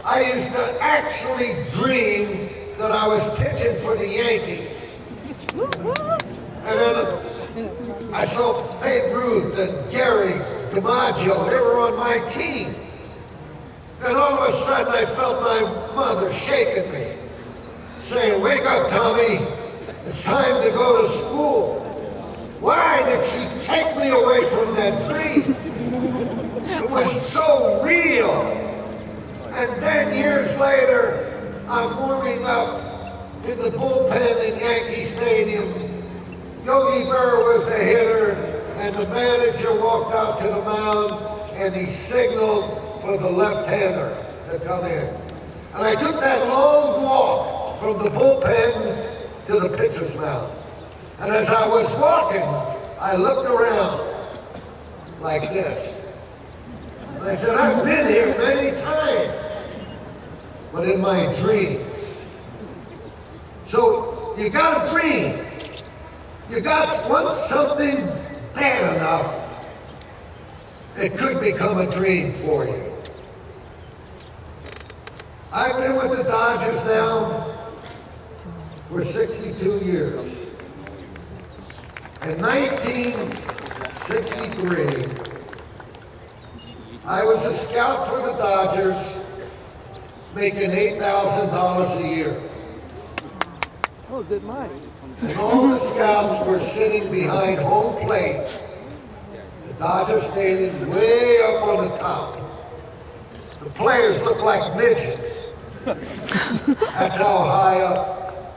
I used to actually dream that I was pitching for the Yankees. And then I saw Babe Ruth and Gary DiMaggio, they were on my team. Then all of a sudden I felt my mother shaking me, saying, "Wake up, Tommy, it's time to go to school." Why did she take me away from that dream? It was so real. And then years later, I'm warming up in the bullpen in Yankee Stadium. Yogi Berra was the hitter, and the manager walked out to the mound, and he signaled for the left-hander to come in. And I took that long walk from the bullpen to the pitcher's mound. And as I was walking, I looked around like this. And I said, I've been here many times, but in my dreams. So you got a dream. You got once something bad enough, it could become a dream for you. I've been with the Dodgers now for 62 years. In 1963, I was a scout for the Dodgers, making $8,000 a year. Oh, good money. And all the scouts were sitting behind home plate. The Dodger Stadium way up on the top. The players looked like midgets. That's how high up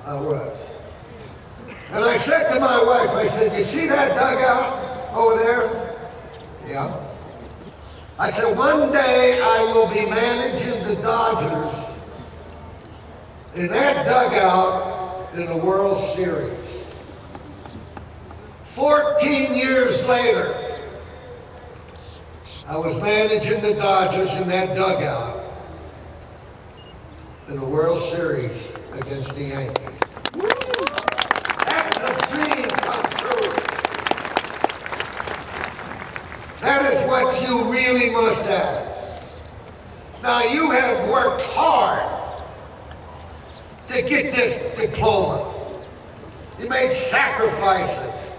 I was. And I said to my wife, I said, "You see that dugout over there?" "Yeah." I said, "One day I will be managing the Dodgers in that dugout in the World Series." 14 years later, I was managing the Dodgers in that dugout in the World Series against the Yankees. That's a dream come true. That is what you really must have. Now you have worked hard to get this diploma. You made sacrifices.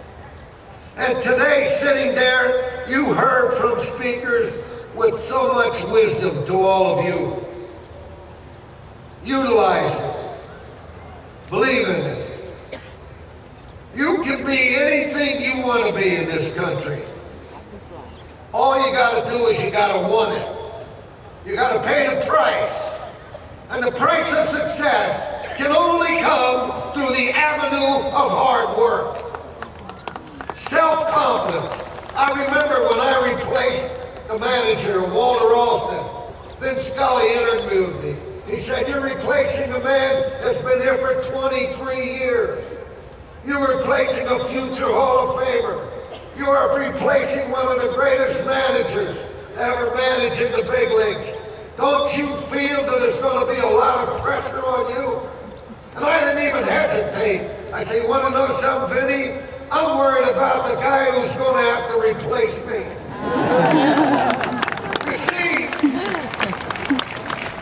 And today, sitting there, you heard from speakers with so much wisdom to all of you. Utilize it. Believe in it. You can be anything you want to be in this country. All you got to do is you got to want it. You got to pay the price. And the price of success can only come through the avenue of hard work. Self-confidence. I remember when I replaced the manager, Walter Alston, then Scully interviewed me. He said, "You're replacing a man that's been here for 23 years. You're replacing a future Hall of Famer. You are replacing one of the greatest managers ever managed in the big leagues. Don't you feel that there's going to be a lot of pressure on you?" And I didn't even hesitate. I said, "You want to know something, Vinny? I'm worried about the guy who's going to have to replace me."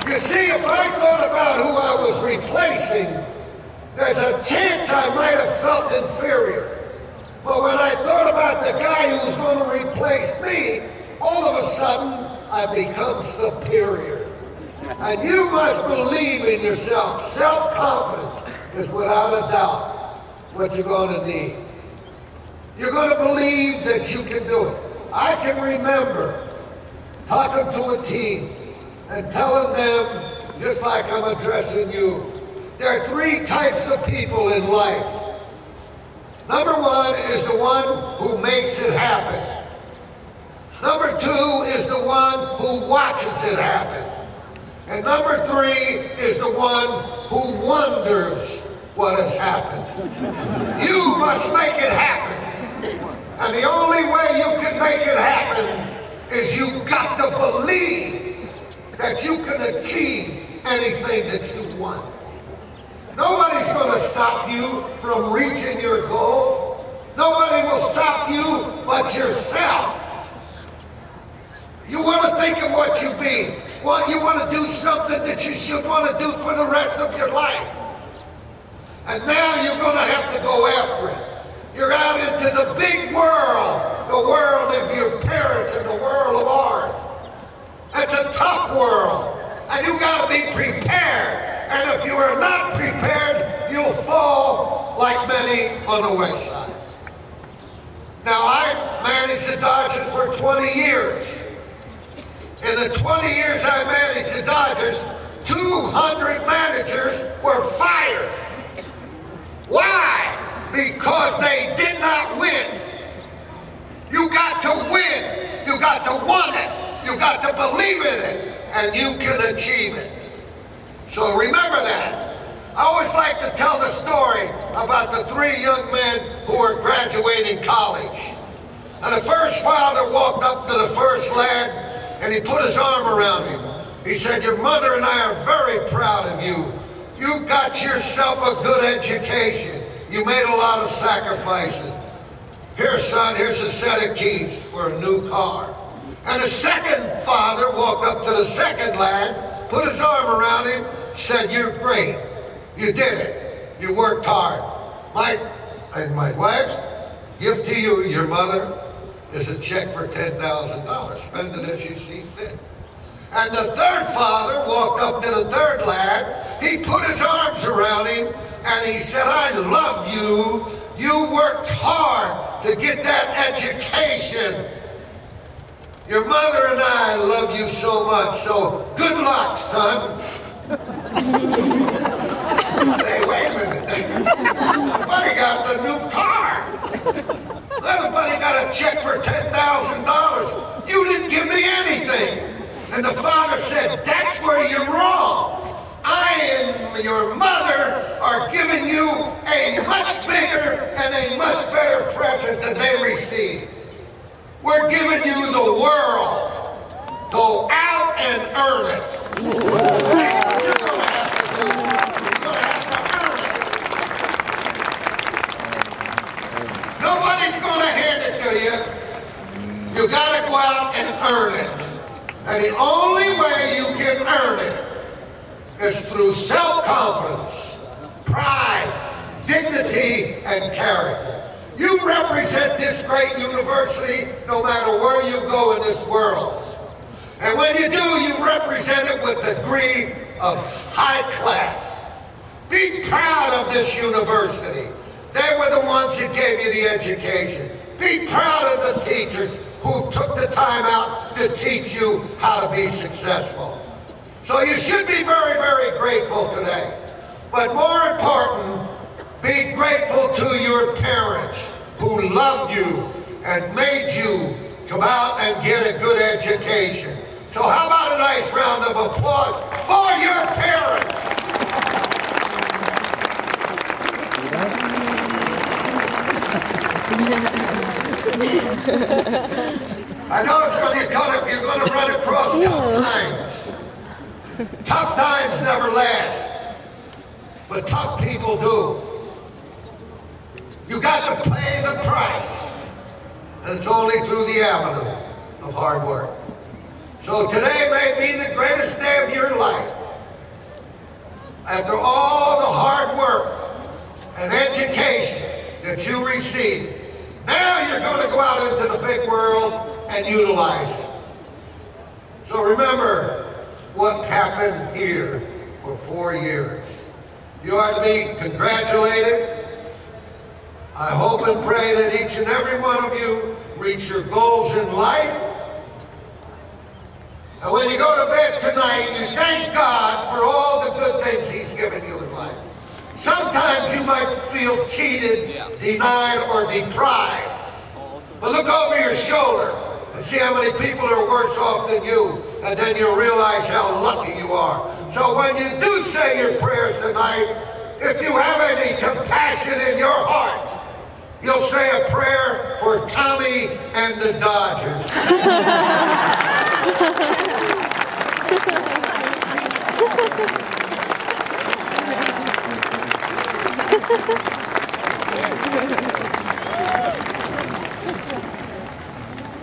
You see, if I thought about who I was replacing, there's a chance I might have felt inferior. But when I thought about the guy who was going to replace me, all of a sudden, I become superior. And you must believe in yourself. Self-confidence is without a doubt what you're going to need. You're going to believe that you can do it. I can remember talking to a team and telling them, just like I'm addressing you, there are three types of people in life. Number one is the one who makes it happen. Number two is the one who watches it happen. And number three is the one who wonders what has happened. You must make it happen. And the only way you can make it happen is you've got to believe that you can achieve anything that you want. Nobody's going to stop you from reaching your goal. Nobody will stop you but yourself. You want to think of what you be. Well, you want to do something that you should want to do for the rest of your life. And now you're going to have to go after it. You're out into the big world, the world of your parents and the world of ours. It's a tough world, and you got to be prepared. And if you are not prepared, you'll fall like many on the wayside. Now, I managed the Dodgers for 20 years. In the 20 years I managed the Dodgers, 200 managers were fired. Why? Because they did not win. You got to win. You got to want it. You got to believe in it. And you can achieve it. So remember that. I always like to tell the story about the 3 young men who were graduating college. And the first father walked up to the first lad and he put his arm around him. He said, "Your mother and I are very proud of you. You got yourself a good education. You made a lot of sacrifices. Here, son, here's a set of keys for a new car." And the second father walked up to the second lad, put his arm around him, said, "You're great. You did it. You worked hard. My wife's gift to you, your mother, is a check for $10,000. Spend it as you see fit." And the third father walked up to the third lad. He put his arms around him and he said, "I love you. You worked hard to get that education. Your mother and I love you so much, so good luck, son." Hey, wait a minute. Everybody got the new car. Everybody got a check for $10,000. You didn't give me anything. And the father said, "That's where you're wrong. I and your mother are giving you a much bigger and a much better present than they received. We're giving you the world. Go out and earn it." That's what you're going to have to do. You're going to have to earn it. Nobody's going to hand it to you. You got to go out and earn it. And the only way you can earn it is through self-confidence, pride, dignity, and character. You represent this great university no matter where you go in this world. And when you do, you represent it with a degree of high class. Be proud of this university. They were the ones that gave you the education. Be proud of the teachers who took the time out to teach you how to be successful. So you should be very, very grateful today. But more important, be grateful to your parents who loved you and made you come out and get a good education. So how about a nice round of applause for your parents? I know it's when you cut up, you're going to run across tough times. Tough times never last, but tough people do. You got to pay the price, and it's only through the avenue of hard work. So today may be the greatest day of your life. After all the hard work and education that you received, now you're going to go out into the big world and utilize it. So remember what happened here for 4 years. You are to be congratulated. I hope and pray that each and every one of you reach your goals in life. And when you go to bed tonight, you thank God for all the good things He's given you in life. Sometimes you might feel cheated, denied, or deprived. But look over your shoulder and see how many people are worse off than you, and then you'll realize how lucky you are. So when you do say your prayers tonight, if you have any compassion in your heart, you'll say a prayer for Tommy and the Dodgers.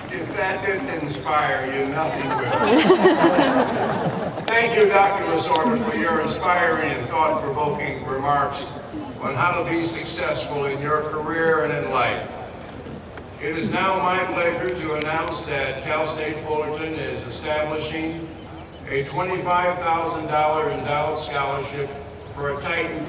If that didn't inspire you, nothing will. thank you, Dr. Lasorda, for your inspiring and thought-provoking remarks on how to be successful in your career and in life. It is now my pleasure to announce that Cal State Fullerton is establishing a $25,000 endowed scholarship for a Titan